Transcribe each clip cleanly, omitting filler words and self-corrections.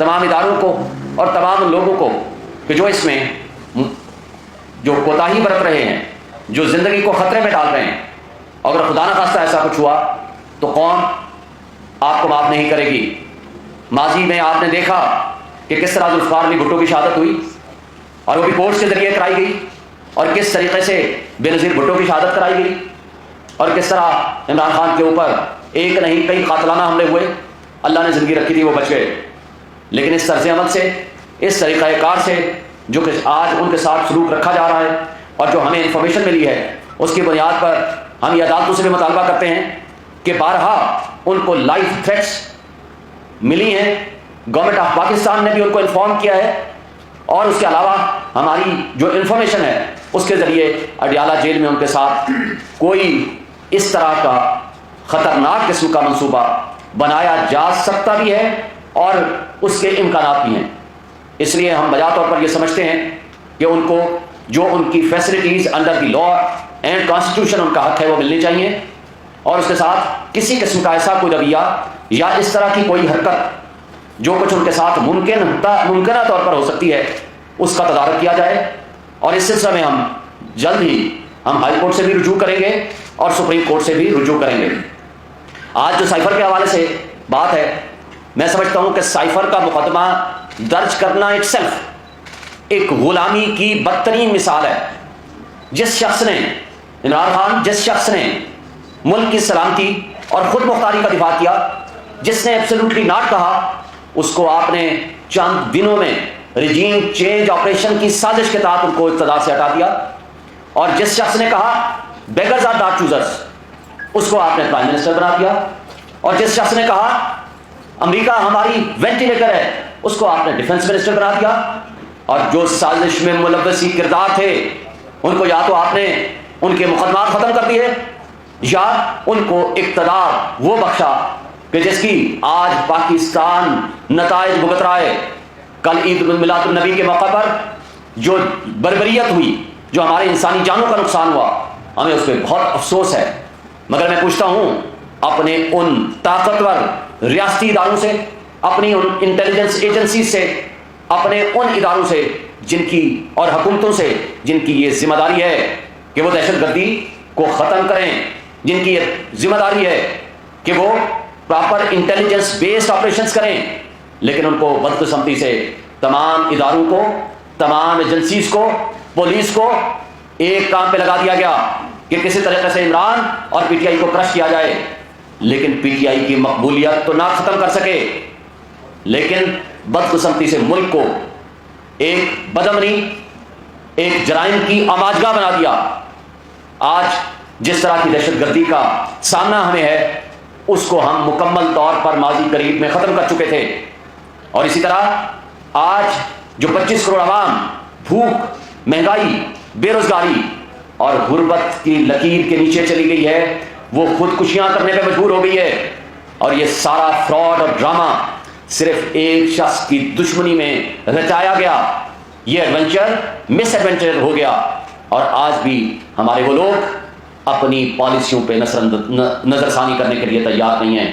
تمام اداروں کو اور تمام لوگوں کو کہ جو اس میں جو کوتاہی برت رہے ہیں، جو زندگی کو خطرے میں ڈال رہے ہیں، اگر خدا نہ خواستہ ایسا کچھ ہوا تو قوم آپ کو معاف نہیں کرے گی۔ ماضی میں آپ نے دیکھا کہ کس طرح ذوالفقار علی بھٹو کی شہادت ہوئی اور وہ بھی کورٹس کے ذریعے کرائی گئی، اور کس طریقے سے بے نظیر بھٹو کی شہادت کرائی گئی، اور کس طرح عمران خان کے اوپر ایک نہیں کئی قاتلانہ حملے ہوئے۔ اللہ نے زندگی رکھی تھی، وہ بچ گئے، لیکن اس طرز عمل سے، اس طریقہ کار سے جو کہ آج ان کے ساتھ سلوک رکھا جا رہا ہے اور جو ہمیں انفارمیشن ملی ہے، اس کی بنیاد پر ہم یہ عدالتوں سے بھی مطالبہ کرتے ہیں کہ بارہا ان کو لائف تھریٹس ملی ہیں، گورنمنٹ آف پاکستان نے بھی ان کو انفارم کیا ہے، اور اس کے علاوہ ہماری جو انفارمیشن ہے اس کے ذریعے اڈیالہ جیل میں ان کے ساتھ کوئی اس طرح کا خطرناک قسم کا منصوبہ بنایا جا سکتا بھی ہے اور اس کے امکانات بھی ہیں۔ اس لیے ہم بجا طور پر یہ سمجھتے ہیں کہ ان کو جو ان کی facilities under the law and constitution in کا حق ہے وہ ملنی چاہیے، اور اس کے ساتھ کسی قسم کا ایسا کوئی رویہ یا اس طرح کی کوئی حرکت جو کچھ ان کے ساتھ ممکنہ طور پر ہو سکتی ہے اس کا تدارک کیا جائے، اور اس سلسلے میں ہم جلد ہی ہائی کورٹ سے بھی رجوع کریں گے اور سپریم کورٹ سے بھی رجوع کریں گے۔ آج جو سائفر کے حوالے سے بات ہے، میں سمجھتا ہوں کہ سائفر کا مقدمہ درج کرنا اٹ سیلف ایک غلامی کی بدترین مثال ہے۔ جس شخص نے عمران خان، جس شخص نے ملک کی سلامتی اور خود مختاری کا دفاع کیا، جس نے ایبسولوٹلی ناٹ کہا، اس کو آپ نے چند دنوں میں رجیم چینج آپریشن کی سازش کے تحت ان کو اقتدار سے ہٹا دیا، اور جس شخص نے کہا بیگرز آر ناٹ چوزرز، اس کو آپ نے پرائم منسٹر بنا دیا، اور جس شخص نے کہا امریکہ ہماری وینٹیلیٹر ہے، اس کو آپ نے ڈیفنس منسٹر بنا دیا، اور جو سازش میں ملوث کردار تھے ان کو یا تو آپ نے ان کے مقدمات ختم کر دیے یا ان کو اقتدار وہ بخشا کہ جس کی آج پاکستان نتائج بھگت رہا ہے۔ کل عید میلاد النبی کے موقع پر جو بربریت ہوئی، جو ہمارے انسانی جانوں کا نقصان ہوا، ہمیں اس پہ بہت افسوس ہے، مگر میں پوچھتا ہوں اپنے ان طاقتور ریاستی اداروں سے، اپنی ان انٹیلیجنس ایجنسی سے، اپنے ان اداروں سے جن کی اور حکومتوں سے جن کی یہ ذمہ داری ہے کہ وہ دہشت گردی کو ختم کریں، جن کی یہ ذمہ داری ہے کہ وہ پراپر انٹیلیجنس بیسڈ آپریشنز کریں، لیکن ان کو بدقسمتی سے تمام اداروں کو، تمام ایجنسیز کو، پولیس کو ایک کام پہ لگا دیا گیا کہ کسی طریقے سے عمران اور پی ٹی آئی کو کرش کیا جائے، لیکن پی ٹی آئی کی مقبولیت تو نہ ختم کر سکے، لیکن بدقسمتی سے ملک کو ایک بدامنی، ایک جرائم کی آماجگاہ بنا دیا۔ آج جس طرح کی دہشت گردی کا سامنا ہمیں ہے، اس کو ہم مکمل طور پر ماضی قریب میں ختم کر چکے تھے، اور اسی طرح آج جو 25 کروڑ عوام بھوک، مہنگائی، بے روزگاری اور غربت کی لکیر کے نیچے چلی گئی ہے، وہ خودکشیاں کرنے پہ مجبور ہو گئی ہے، اور یہ سارا فراڈ اور ڈرامہ صرف ایک شخص کی دشمنی میں رچایا گیا۔ یہ ایڈونچر مس ایڈونچر ہو گیا، اور آج بھی ہمارے وہ لوگ اپنی پالیسیوں پہ نظر ثانی کرنے کے لیے تیار نہیں ہیں۔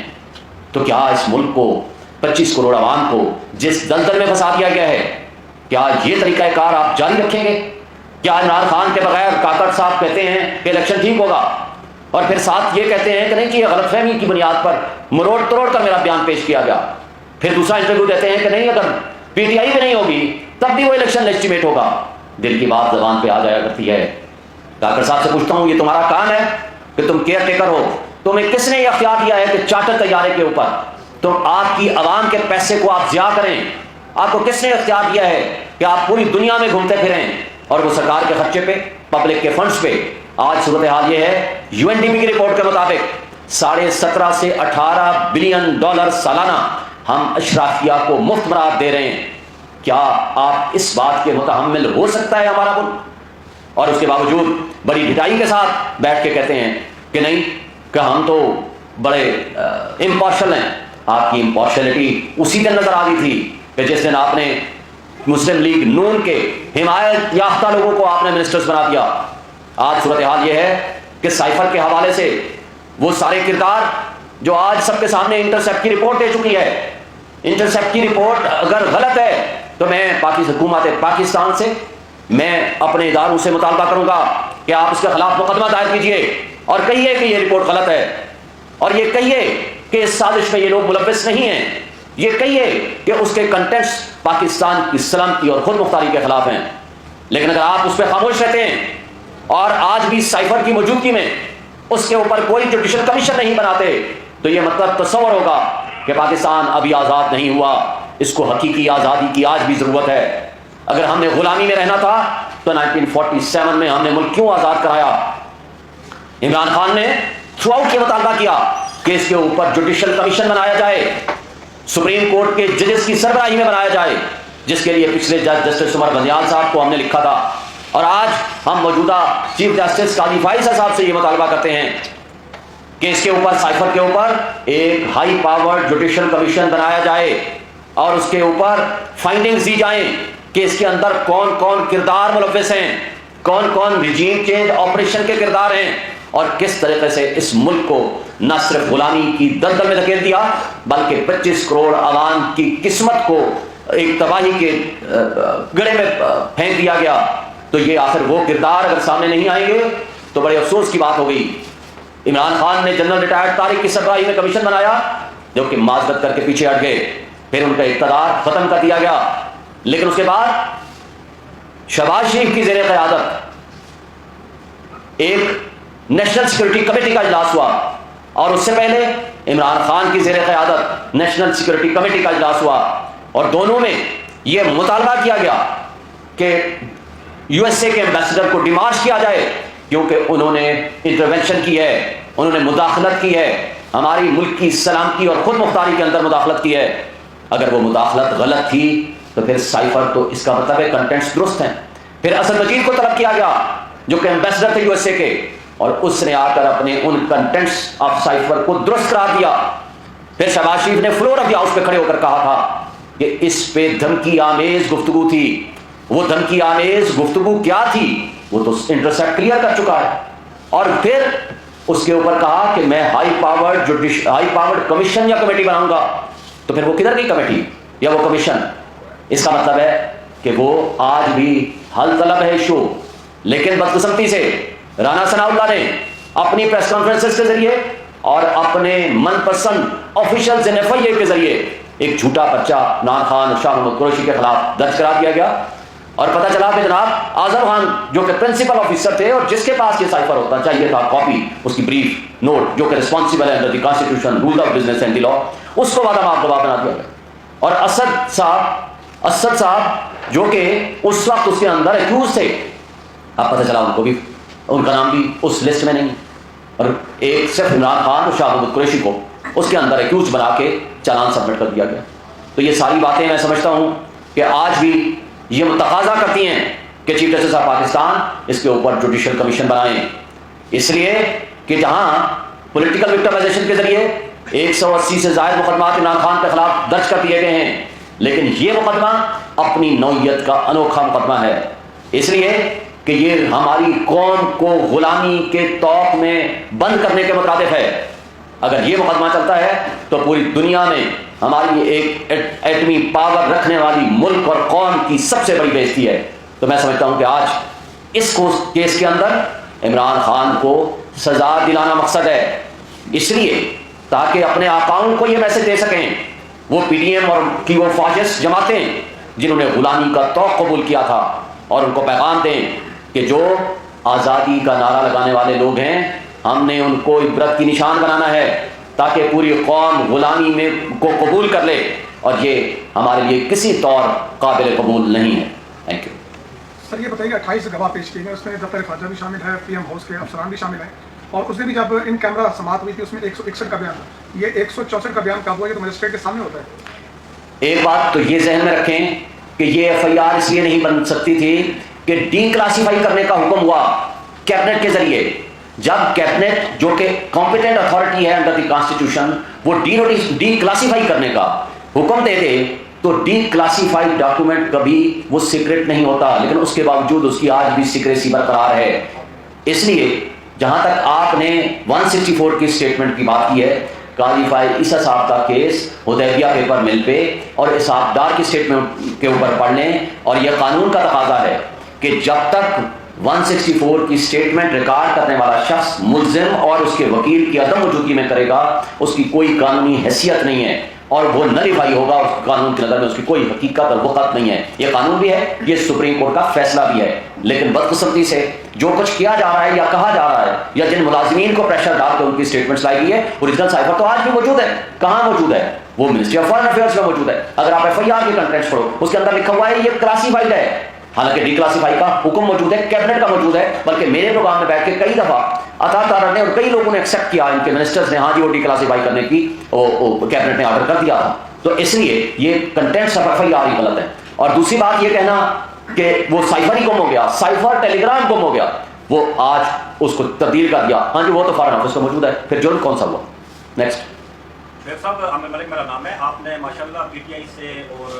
تو کیا اس ملک کو، 25 کروڑ عوام کو جس دلدل میں پھنسا دیا گیا ہے، کیا یہ طریقہ کار آپ جاری رکھیں گے؟ کیا عمران خان کے بغیر کاکڑ صاحب کہتے ہیں کہ الیکشن ٹھیک ہوگا، اور پھر ساتھ یہ کہتے ہیں کہ نہیں جی یہ غلط فہمی کی بنیاد پر مروڑ توڑ کر میرا بیان پیش کیا گیا، پھر دوسرا انٹرویو دیتے ہیں کہ نہیں اگر پی ٹی آئی بھی نہیں ہوگی تب بھی وہ الیکشن لیجٹیمیٹ ہوگا۔ دل کی بات زبان پہ آ جایا کرتی ہے۔ کاکڑ صاحب سے پوچھتا ہوں، یہ تمہارا کام ہے کہ تم کیئر ٹیکر ہو، تمہیں کس نے یہ اختیار دیا ہے کہ چارٹر طیارے کے اوپر تم آپ کی عوام کے پیسے کو آپ ضیاع کریں؟ آپ کو کس نے اختیار دیا ہے کہ آپ پوری دنیا میں گھومتے پھریں اور وہ سرکار کے خرچے پہ، پبلک کے فنڈز پہ؟ آج صورتحال یہ ہے، یو این ڈی پی کی رپورٹ کے مطابق 17.5 سے 18 بلین ڈالر سالانہ ہم اشرافیہ کو مفت مراد دے رہے ہیں۔ کیا آپ اس بات کے متحمل ہو سکتا ہے ہمارا ملک؟ اور اس کے باوجود بڑی ڈٹائی کے ساتھ بیٹھ کے کہتے ہیں کہ نہیں کہ ہم تو بڑے امپارشل ہیں۔ آپ کی امپارشلٹی اسی دن نظر آ رہی تھی کہ جس دن آپ نے مسلم لیگ نون کے حمایت یافتہ لوگوں کو آپ نے منسٹرز بنا دیا۔ آج صورتحال یہ ہے کہ سائفر کے حوالے سے وہ سارے کردار جو آج سب کے سامنے انٹرسیپٹ کی رپورٹ دے چکی ہے انٹرسیپٹ کی رپورٹ اگر غلط ہے تو میں حکومت پاکستان سے میں اپنے اداروں سے مطالبہ کروں گا کہ آپ اس کے خلاف مقدمہ دائر کیجئے اور کہیے کہ یہ رپورٹ غلط ہے، اور یہ کہیے کہ اس سازش میں یہ لوگ ملوث نہیں ہیں، یہ کہیے کہ اس کے کنٹینٹس پاکستان کی سلامتی اور خود مختاری کے خلاف ہیں۔ لیکن اگر آپ اس پہ خاموش رہتے ہیں اور آج بھی سائفر کی موجودگی میں اس کے اوپر کوئی جوڈیشل کمیشن نہیں بناتے تو یہ مطلب تصور ہوگا کہ پاکستان ابھی آزاد نہیں ہوا، اس کو حقیقی آزادی کی آج بھی ضرورت ہے۔ اگر ہم نے غلامی میں رہنا تھا تو 1947 میں ہم نے ملک کیوں آزاد کرایا؟ عمران خان نے تھرو آؤٹ یہ مطالبہ کیا کہ اس کے اوپر جوڈیشل کمیشن بنایا جائے، سپریم کورٹ کے ججز کی سربراہی میں بنایا جائے، جس کے لیے پچھلے جج جسٹس عمر بندیال صاحب کو ہم نے لکھا تھا، اور آج ہم موجودہ چیف جسٹس قاضی فائز صاحب سے یہ مطالبہ کرتے ہیں کہ اس کے اوپر سائفر کے اوپر ایک ہائی پاور جوڈیشل کمیشن بنایا جائے اور اس کے اوپر فائنڈنگز دی جائیں کہ اس کے اندر کون کون کردار ملوث ہیں، کون کون ریجیم چینج آپریشن کے کردار ہیں، اور کس طریقے سے اس ملک کو نہ صرف غلامی کی دلدل میں دھکیل دیا بلکہ 25 کروڑ عوام کی قسمت کو ایک تباہی کے گڑھے میں پھینک دیا گیا۔ تو یہ آخر وہ کردار اگر سامنے نہیں آئیں گے تو بڑے افسوس کی بات ہو گئی۔ عمران خان نے جنرل ریٹائرڈ طارق کی سربراہی میں کمیشن بنایا جو کہ معذرت کر کے پیچھے ہٹ گئے، پھر ان کا اقتدار ختم کر دیا گیا، لیکن اس کے بعد شہباز شریف کی زیر قیادت ایک نیشنل سیکورٹی کمیٹی کا اجلاس ہوا، اور اس سے پہلے عمران خان کی زیر قیادت نیشنل سیکورٹی کمیٹی کا اجلاس ہوا، اور دونوں میں یہ مطالبہ کیا گیا کہ یو ایس اے کے ایمبیسڈر کو ڈیمارش کیا جائے کیونکہ انہوں نے انٹروینشن کی ہے، انہوں نے مداخلت کی ہے، ہماری ملک کی سلامتی اور خود مختاری کے اندر مداخلت کی ہے۔ اگر وہ مداخلت غلط تھی تو پھر سائفر تو اس کا مطلب ہے کنٹینٹس درست ہیں۔ پھر اسد مجید کو طلب کیا گیا جو کہ ایمبیسڈر تھے یو ایس اے کے، اور اس نے آ کر اپنے ان کنٹینٹس آف سائفر کو درست قرار دیا۔ پھر شہباز شریف نے فلور آف دی ہاؤس پہ کھڑے ہو کر کہا تھا کہ اس پہ دھمکی آمیز گفتگو تھی۔ وہ دھمکی آمیز گفتگو کیا تھی وہ تو انٹرسیپٹ کلیئر کر چکا ہے، اور پھر اس کے اوپر کہا کہ میں ہائی پاورڈ کمیشن یا کمیٹی بناؤں گا۔ تو پھر وہ کدھر گئی کمیٹی یا وہ کمیشن؟ اس کا مطلب ہے کہ وہ آج بھی حل طلب ہے ایشو، لیکن بدقسمتی سے رانا ثناء اللہ نے اپنی پریس کانفرنسز کے ذریعے اور اپنے من پسند آفیشلز NFIA کے ذریعے ایک جھوٹا پرچہ عمران خان اور شاہ محمود قریشی کے خلاف درج کرا دیا گیا، اور پتہ چلا کہ جناب اعظم خان جو کہ پرنسپل آفیسر تھے اور جس کے پاس یہ سائفر ہوتا چاہیے تھا کاپی اس کی بریف نوٹ جو کہ رسپانسبل ہے under the constitution rules of business and the law, اس کو وعدہ معاف گواہ بنا دیا گیا۔ اور اسد صاحب جو کہ اس وقت اس کے اندر ایکیوز تھے، اب پتہ چلا ان کو بھی ان کا نام بھی اس لسٹ میں نہیں، اور ایک صرف عمران خان اور شاہ محمود قریشی کو اس کے اندر ایکیوز بنا کے چالان سبمٹ کر دیا گیا۔ تو یہ ساری باتیں میں سمجھتا ہوں کہ آج بھی یہ تقاضا کرتی ہیں کہ چیف جسٹس آف پاکستان اس کے اوپر جوڈیشل کمیشن بنائیں، اس لیے کہ جہاں پولیٹیکل وکٹمائزیشن کے ذریعے 180 سے زائد مقدمات عمران خان کے خلاف درج کر دیے گئے ہیں، لیکن یہ مقدمہ اپنی نوعیت کا انوکھا مقدمہ ہے، اس لیے کہ یہ ہماری قوم کو غلامی کے طوق میں بند کرنے کے مترادف ہے۔ اگر یہ مقدمہ چلتا ہے تو پوری دنیا میں ہماری ایک ایٹمی پاور رکھنے والی ملک اور قوم کی سب سے بڑی بےعزتی ہے۔ تو میں سمجھتا ہوں کہ آج اس کیس کے اندر عمران خان کو سزا دلانا مقصد ہے، اس لیے تاکہ اپنے آقاؤں کو یہ میسج دے سکیں، وہ PDM اور کی وہ فاشسٹ جماعتیں جنہوں نے غلامی کا طوق قبول کیا تھا، اور ان کو پیغام دیں کہ جو آزادی کا نعرہ لگانے والے لوگ ہیں ہم نے ان کو عبرت کی نشان بنانا ہے تاکہ پوری قوم غلامی میں کو قبول کر لے، اور یہ ہمارے لیے کسی طور قابل قبول نہیں ہے۔ Thank you sir. یہ بتائیے کہ 28 گواہ پیش کیے گئے، اس میں دفتر خارجہ بھی شامل ہے، PM ہاؤس کے افسران بھی شامل ہیں، اور اس نے بھی جب ان کیمرہ سماعت ہوئی تھی اس میں 161 کا بیان تھا، یہ 164 کا بیان کب ہوا؟ یہ تو مجسٹریٹ کے سامنے ہوتا ہے۔ ایک بات تو یہ ذہن میں رکھیں کہ یہ FIR اس لیے نہیں بن سکتی تھی کہ ڈی کلاسیفائی کرنے کا حکم ہوا کیبنٹ کے ذریعے۔ جب کیبنٹ جو کہ کمپیٹنٹ اتھارٹی ہے انڈر دی کانسٹیٹیوشن وہ ڈی کلاسیفائی کرنے کا حکم دے دے تو ڈی کلاسیفائڈ ڈاکومنٹ کبھی وہ سیکرٹ نہیں ہوتا، لیکن اس کے باوجود اس کی آج بھی سیکریسی برقرار ہے۔ اس لیے جہاں تک آپ نے 164 کی اسٹیٹمنٹ کی بات کی ہے قاضی فائز عیسیٰ صاحب کا کیس حدیبیہ پیپر مل پہ اور اسحاق ڈار کی اسٹیٹمنٹ کے اوپر پڑھ لیں، اور یہ قانون کا تقاضا ہے کہ جب تک 164 کی اسٹیٹمنٹ ریکارڈ کرنے والا شخص ملزم اور اس کے وکیل کی عدم موجودگی میں کرے گا، اس کی کوئی قانونی حیثیت نہیں ہے اور وہ نلیفائی ہوگا، اس قانون کی نظر میں اس کی کوئی حقیقت اور وقت نہیں ہے۔ یہ قانون بھی ہے، یہ سپریم کورٹ کا فیصلہ بھی ہے، لیکن بدقسمتی سے جو کچھ کیا جا رہا ہے یا کہا جا رہا ہے یا جن ملازمین کو پریشر ڈال کے ان کی اسٹیٹمنٹس لائی گئی ہے، اوریجنل سائفر تو آج بھی موجود ہے۔ کہاں موجود ہے؟ وہ منسٹری آف فارن افیئرس میں موجود ہے۔ اگر آپ FIR کے کنٹینٹس پڑھو، اس کے اندر لکھا ہوا ہے یہ کلاسیفائڈ ہے، حالانکہ ڈی کلاسیفائی کا حکم موجود ہے، کیبنٹ کا موجود ہے، بلکہ میرے پروگرام میں بیٹھ کے کئی دفعہ عطا تارڑ نے اور کئی لوگوں نے ایکسیپٹ کیا، ان کے منسٹرز نے، ہاں جی وہ ڈی کلاسیفائی کرنے کی کیبنٹ نے آرڈر کر دیا تھا۔ تو اس لیے یہ کنٹینٹس آف FIR ہی غلط ہے۔ اور دوسری بات یہ کہنا کہ وہ سائفر ہی گم ہو گیا، سائفر ٹیلی گرام گم ہو گیا، وہ آج اس کو تبدیل کر دیا، ہاں جی وہ تو فارن آفس کا موجود ہے، پھر جرم کون سا ہوا؟ نیکسٹ شیخ صاحب، عامر ملک میرا نام ہے۔ آپ نے ماشاءاللہ PTI سے اور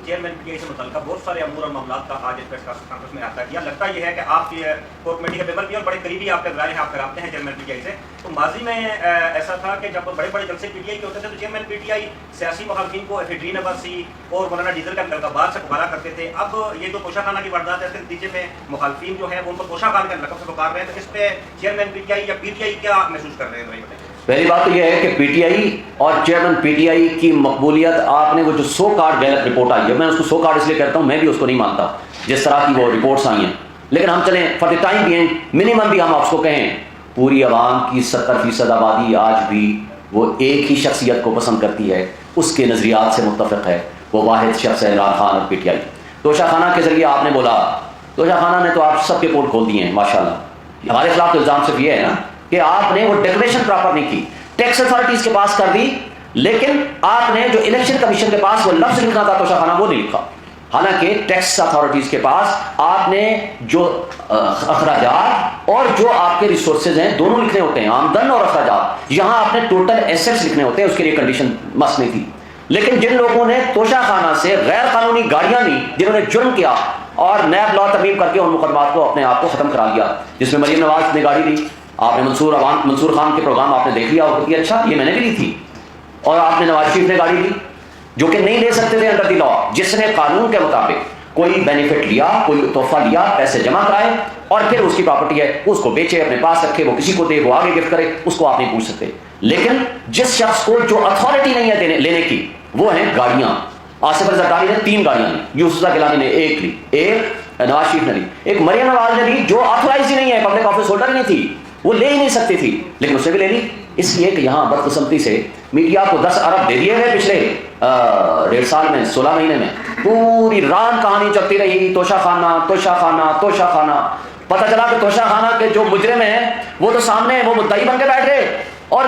چیئرمین PTI سے متعلقہ بہت سارے امور اور معاملات کا آج اس پریس کانفرنس میں احاطہ کیا۔ لگتا یہ ہے کہ آپ یہ کور کمیٹی کے ممبر بھی اور بڑے قریبی آپ کے ذرائع ہیں، آپ کے رابطے ہیں چیئرمین PTI سے۔ تو ماضی میں ایسا تھا کہ جب بڑے بڑے جلسے PTI کے ہوتے تھے تو چیئرمین PTI سیاسی مخالفین کو ایفیڈرین عباسی اور مولانا ڈیزل کا لقبات سے پکارا کرتے تھے۔ اب یہ جو توشہ خانہ کی واردات ہے، اس کے نتیجے میں مخالفین جو ہیں وہ ان کو توشہ خانہ کے لقب سے پکار رہے ہیں، تو اس پہ چیئرمین PTI یا PTI کیا محسوس کر رہے ہیں؟ بتائیے۔ پہلی بات تو یہ ہے کہ PTI اور چیئرمین PTI کی مقبولیت، آپ نے وہ جو سو کارڈ غلط رپورٹ آئی ہے، میں اس کو سو کارڈ اس لیے کہتا ہوں، میں بھی اس کو نہیں مانتا جس طرح کی وہ رپورٹس آئی ہیں، لیکن ہم چلیں for the time being minimum بھی ہم آپ کو کہیں، پوری عوام کی 70% آبادی آج بھی وہ ایک ہی شخصیت کو پسند کرتی ہے، اس کے نظریات سے متفق ہے، وہ واحد شخص ہے عمران خان اور PTI۔ توشہ خانہ کے ذریعے آپ نے بولا، توشہ خانہ نے تو آپ سب کے پورٹ کھول دیے ہیں ماشاءاللہ۔ ہمارے خلاف تو الزام صرف یہ ہے نا کہ آپ نے وہ ڈیکلریشن پراپر نہیں کی، ٹیکس اتھارٹیز کے پاس کر دی، لیکن آپ نے جو الیکشن کمیشن کے پاس وہ لفظ لکھنا تھا توشہ خانہ وہ نہیں لکھا، حالانکہ ٹیکس اتھارٹیز کے پاس آپ نے جو اخراجات اور جو آپ کے ریسورسز ہیں دونوں لکھنے ہوتے ہیں، آمدن اور اخراجات، یہاں آپ نے ٹوٹل ایسٹس لکھنے ہوتے ہیں، اس کے لیے کنڈیشن مست نہیں تھی۔ لیکن جن لوگوں نے توشہ خانہ سے غیر قانونی گاڑیاں لی، جنہوں نے جرم کیا اور نیب لا ترمیم کر کے ان مقدمات کو اپنے آپ کو ختم کرا لیا، جس میں مریم نواز نے گاڑی لی، آپ نے منصور خان کے پروگرام آپ نے دیکھ لیا ہوگا کہ اچھا یہ میں نے بھی لی تھی، اور آپ نے نواز شریف نے گاڑی لی جو کہ نہیں لے سکتے تھے انڈر دی لا، جس نے قانون کے مطابق کوئی بینیفٹ لیا، کوئی تحفہ لیا، پیسے جمع کرائے اور پھر اس کی پراپرٹی ہے اس کو بیچے، اپنے پاس رکھے، وہ کسی کو دے، وہ آگے گفٹ کرے، اس کو آپ نہیں پوچھ سکتے۔ لیکن جس شخص کو جو اتھارٹی نہیں ہے لینے کی، وہ ہیں گاڑیاں۔ آصف علی زرداری نے 3 گاڑیاں لی، یوسف گیلانی نے 1 لی، ایک نواز شریف نے لی، ایک مریم نواز نے لی جو آتھورائز ہی نہیں ہے، پبلک آفس ہولڈر ہی نہیں تھی، وہ لے ہی نہیں سکتی تھی، لیکن اس نے بھی لے لی، اس لیے کہ یہاں بدقسمتی سے میڈیا کو 10 ارب دے دیے گئے پچھلے 1.5 سال میں، 16 مہینے میں پوری رات کہانی چلتی رہی، توشہ خانہ توشہ خانہ توشہ خانہ۔ پتہ چلا کہ توشہ خانہ کے جو مجرم ہیں وہ تو سامنے وہ مدعی بن کے بیٹھ گئے، اور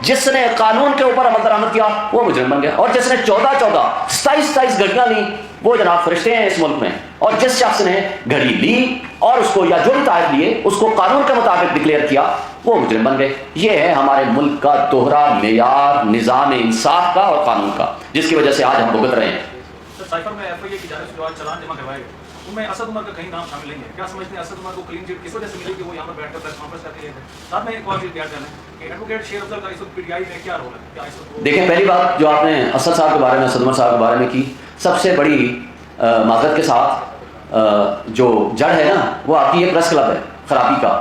جس نے قانون کے اوپر عمل درآمد کیا وہ مجرم بن گیا، اور جس نے 27 گھڑیاں لی وہ جناب فرشتے ہیں اس ملک میں، اور جس شخص نے گھڑی لی اور اس کو یا جو بھی تائید لیے اس کو قانون کے مطابق ڈکلیئر کیا وہ مجرم بن گئے۔ یہ ہے ہمارے ملک کا دوہرا معیار نظام انصاف کا اور قانون کا، جس کی وجہ سے آج ہم بھگت رہے ہیں۔ سائفر میں FIA کی جانب سے جو آج چلان جمع کروائے گئے ان میں اسد عمر کا کہیں نام شامل نہیں ہے، کیا سمجھتے ہیں اسد عمر کو کلین چٹ کس وجہ سے ملی کہ وہ یہاں پر بیٹھ کر پریس کانفرنس کرتے ہیں؟ ساتھ میں ایک اور چیز بیان کرنا ہے کہ ایڈوکیٹ شیر افضل کا اس وقت PTI میں کیا رول ہے؟ کیا اس وقت دیکھیں، پہلی بات جو آپ نے اسد صاحب کے بارے میں، اسد عمر صاحب کے بارے میں کی، سب سے بڑی معذرت کے ساتھ جو جڑ ہے نا وہ آپ کی یہ پریس کلب ہے خرابی کا،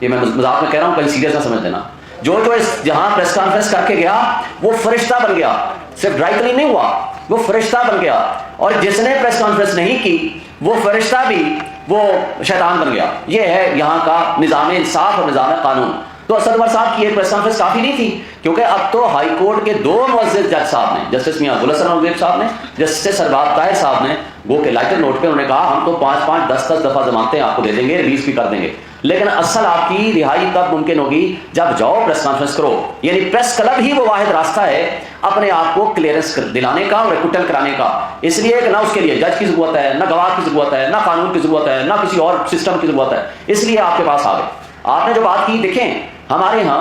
یہ میں مذاق میں کہہ رہا ہوں، کہیں سیریس نہ سمجھ لینا۔ جو جہاں پریس کانفرنس کر کے گیا وہ فرشتہ بن گیا، صرف ڈرائی کلین نہیں ہوا، وہ فرشتہ بن گیا، اور جس نے پریس کانفرنس نہیں کی وہ فرشتہ بھی وہ شیطان بن گیا۔ یہ ہے یہاں کا نظام انصاف اور نظام قانون۔ تو اسد عمر صاحب کی ایک پریس کانفرنس کافی نہیں تھی، کیونکہ اب تو ہائی کورٹ کے 2 معزز جج صاحب نے، جسٹس میاں گل حسن نقوی صاحب نے، جسٹس ارباب طاہر صاحب نے، وہ کہ لائٹر نوٹ پہ انہوں نے کہا ہم تو 5-5 10-10 دفعہ ضمانتیں آپ کو دے دیں گے، ریلیز بھی کر دیں گے، لیکن اصل آپ کی رہائی تب ممکن ہوگی جب جاؤ پریس کانفرنس کرو۔ یعنی پریس کلب ہی وہ واحد راستہ ہے اپنے آپ کو کلیئرنس دلانے کا اور ایکوٹل کرانے کا، اس لیے کہ نہ اس کے لیے جج کی ضرورت ہے، نہ گواہ کی ضرورت ہے، نہ قانون کی ضرورت ہے، نہ کسی اور سسٹم کی ضرورت ہے، اس لیے آپ کے پاس آ گئے۔ آپ نے جو بات کی، دیکھیں ہمارے ہاں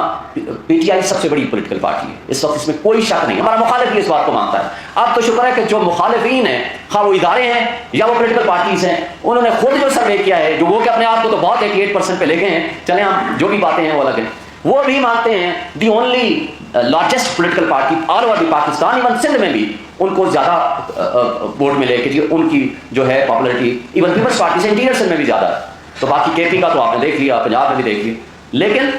PTI سب سے بڑی پولیٹیکل پارٹی ہے اس وقت، اس میں کوئی شک نہیں، ہمارا مخالف بھی اس بات کو مانتا ہے۔ اب تو شکر ہے کہ جو مخالفین ہیں، خواہ وہ ادارے ہیں یا وہ پولیٹیکل پارٹیز ہیں، انہوں نے خود جو سروے کیا ہے، جو وہ کہ اپنے آپ کو تو بہت 88% پہ لے گئے ہیں، چلیں ہم جو بھی باتیں ہیں وہ الگ ہیں، وہ بھی مانتے ہیں the only largest political party all over the Pakistan, even Sindh میں بھی ان کو زیادہ ووٹ ملے کہ جی ان کی جو ہے پاپولرٹی ایون پیپلز پارٹی سے انٹیریئر سندھ میں بھی زیادہ ہے. تو باقی کے پی کا تو آپ نے دیکھ لیا، پنجاب میں بھی دیکھ لیا. لیکن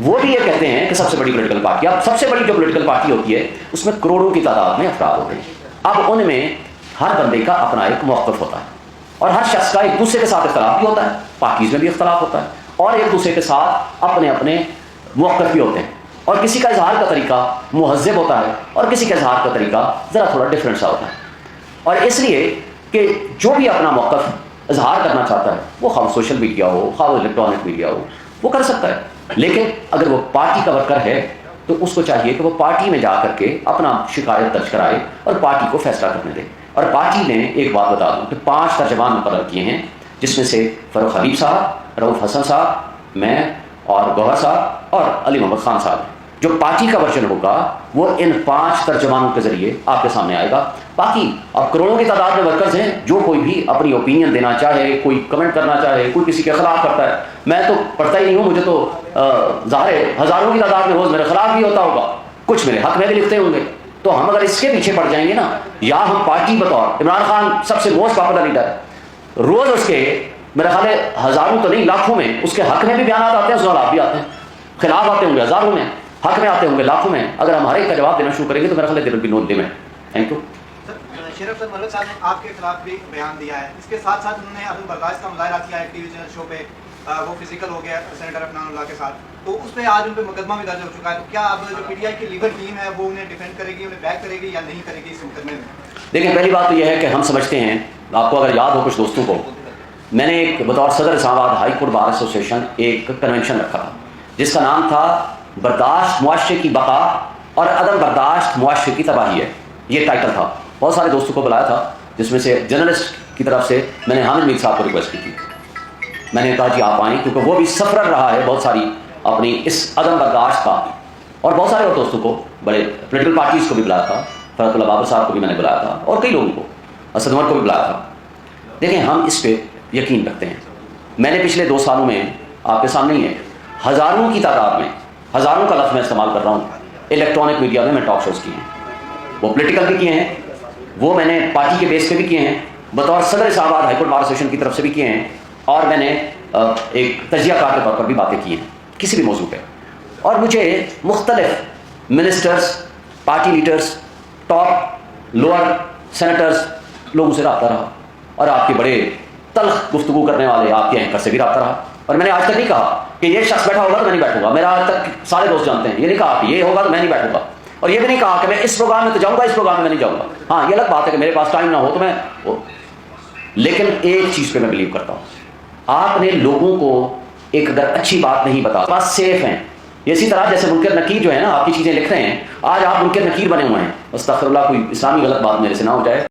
وہ بھی یہ کہتے ہیں کہ سب سے بڑی پولیٹیکل پارٹی، اب سب سے بڑی جو پولیٹیکل پارٹی ہوتی ہے اس میں کروڑوں کی تعداد میں افراد ہوتے ہیں. اب ان میں ہر بندے کا اپنا ایک موقف ہوتا ہے اور ہر شخص کا ایک دوسرے کے ساتھ اختلاف بھی ہوتا ہے، پارٹیز میں بھی اختلاف ہوتا ہے اور ایک دوسرے کے ساتھ اپنے اپنے موقف بھی ہوتے ہیں. اور کسی کا اظہار کا طریقہ مہذب ہوتا ہے اور کسی کا اظہار کا طریقہ ذرا تھوڑا ڈفرینٹ سا ہوتا ہے. اور اس لیے کہ جو بھی اپنا موقف اظہار کرنا چاہتا ہے وہ خواہ سوشل میڈیا ہو خواہ الیکٹرانک میڈیا ہو وہ کر سکتا ہے. لیکن اگر وہ پارٹی کا ورکر ہے تو اس کو چاہیے کہ وہ پارٹی میں جا کر کے اپنا شکایت درج کرائے اور پارٹی کو فیصلہ کرنے دے. اور پارٹی نے ایک بات بتا دوں کہ 5 ترجمان مقرر کیے ہیں، جس میں سے فاروق حبیب صاحب، رؤوف حسن صاحب، میں اور گوہر صاحب اور علی محمد خان صاحب. جو پارٹی کا ورژن ہوگا وہ ان 5 ترجمانوں کے ذریعے آپ کے سامنے آئے گا. باقی اب کروڑوں کی تعداد میں ورکرز ہیں، جو کوئی بھی اپنی اوپینین دینا چاہے، کوئی کمنٹ کرنا چاہے، کوئی کسی کے خلاف کرتا ہے. میں تو پڑھتا ہی نہیں ہوں، مجھے تو ظاہر ہے ہزاروں کی تعداد میں روز میرے خلاف بھی ہوتا ہوگا، کچھ میرے حق میں بھی لکھتے ہوں گے. تو ہم اگر اس کے پیچھے پڑ جائیں گے نا، یا ہم پارٹی بطور عمران خان سب سے موسٹ پاپولر لیڈر ہے، روز اس کے میرا خیال ہے ہزاروں تو نہیں لاکھوں میں اس کے حق میں بھی بیانات آتے ہیں، سوالات بھی آتے ہیں، خلاف آتے ہوں گے ہزاروں میں، حق میں آتے ہوں گے لاکھوں میں. اگر ہم ہر ایک کا جواب دینا شروع کریں گے تو میرا خیال ہے there will be no limit. Thank you. Sher Afzal ملک صاحب نے آپ کے خلاف بھی بیان دیا ہے، اس کے ساتھ ساتھ انہوں نے عدم برداشت کا مظاہرہ کیا ہے ٹی وی چینل شو پہ، وہ فزیکل ہو گیا سینیٹر عدنان اللہ کے ساتھ، تو اس پہ آج ان پہ مقدمہ بھی درج ہو چکا ہے. تو کیا اب جو پی ٹی آئی کی لیگل ٹیم ہے وہ انہیں ڈیفینڈ کرے گی، انہیں بیک کرے گی یا نہیں کرے گی اس مقدمے میں؟ دیکھیں پہلی بات تو یہ ہے کہ ہم سمجھتے ہیں، آپ کو اگر یاد ہو کچھ دوستوں کو، میں نے ایک بطور صدر اسلام آباد ہائی کورٹ بار ایسوسی ایشن ایک کنونشن رکھا تھا جس کا نام تھا برداشت معاشرے کی بقا اور عدم برداشت معاشرے کی تباہی ہے. یہ ٹائٹل تھا. بہت سارے دوستوں کو بلایا تھا، جس میں سے جرنلسٹ کی طرف سے میں نے حامد میر صاحب کو ریکویسٹ کی تھی. میں نے کہا جی آپ آئیں، کیونکہ وہ بھی سفر رہا ہے بہت ساری اپنی اس عدم برداشت کا. اور بہت سارے اور دوستوں کو، بڑے پولیٹیکل پارٹیز کو بھی بلایا تھا، فرحت اللہ بابر صاحب کو بھی میں نے بلایا تھا اور کئی لوگوں کو، اسد عمر کو بھی بلایا تھا. دیکھیں ہم اس پہ یقین رکھتے ہیں. میں نے پچھلے 2 سالوں میں آپ کے سامنے ہی ہے، ہزاروں کی تعداد میں، ہزاروں کا لفظ میں استعمال کر رہا ہوں، الیکٹرانک میڈیا میں ٹاک شوز کیے ہیں. وہ پولیٹیکل بھی کیے ہیں، وہ میں نے پارٹی کے بیس پہ بھی کیے ہیں، بطور صدر اسلام آباد ہائی کورٹ بار ایسوسی ایشن کی طرف سے بھی کیے ہیں، اور میں نے ایک تجزیہ کار کے طور پر بھی باتیں کی ہیں کسی بھی موضوع پہ. اور مجھے مختلف ministers, party leaders, top lower senators لوگوں سے رابطہ رہا، اور آپ کے بڑے تلخ گفتگو کرنے والے آپ کے اینکر سے بھی رابطہ رہا. اور میں نے آج تک نہیں کہا کہ یہ شخص بیٹھا ہوگا تو میں نہیں بیٹھوں گا. میرا آج تک سارے دوست جانتے ہیں، یہ نہیں کہا کہ یہ ہوگا تو میں نہیں بیٹھوں گا، اور یہ بھی نہیں کہا کہ میں اس پروگرام میں تو جاؤں گا، اس پروگرام میں میں نہیں جاؤں گا. ہاں یہ الگ بات ہے کہ میرے پاس ٹائم نہ ہو تو میں لیکن ایک چیز پہ میں بلیو کرتا ہوں، آپ نے لوگوں کو ایک اگر اچھی بات نہیں بتا بس سیف ہیں. اسی طرح جیسے منکر نکیر جو ہے نا، آپ کی چیزیں لکھ رہے ہیں، آج آپ منکر نکیر بنے ہوئے ہیں. استغفر اللہ، کوئی اسلامی غلط بات میرے سے نہ ہو جائے.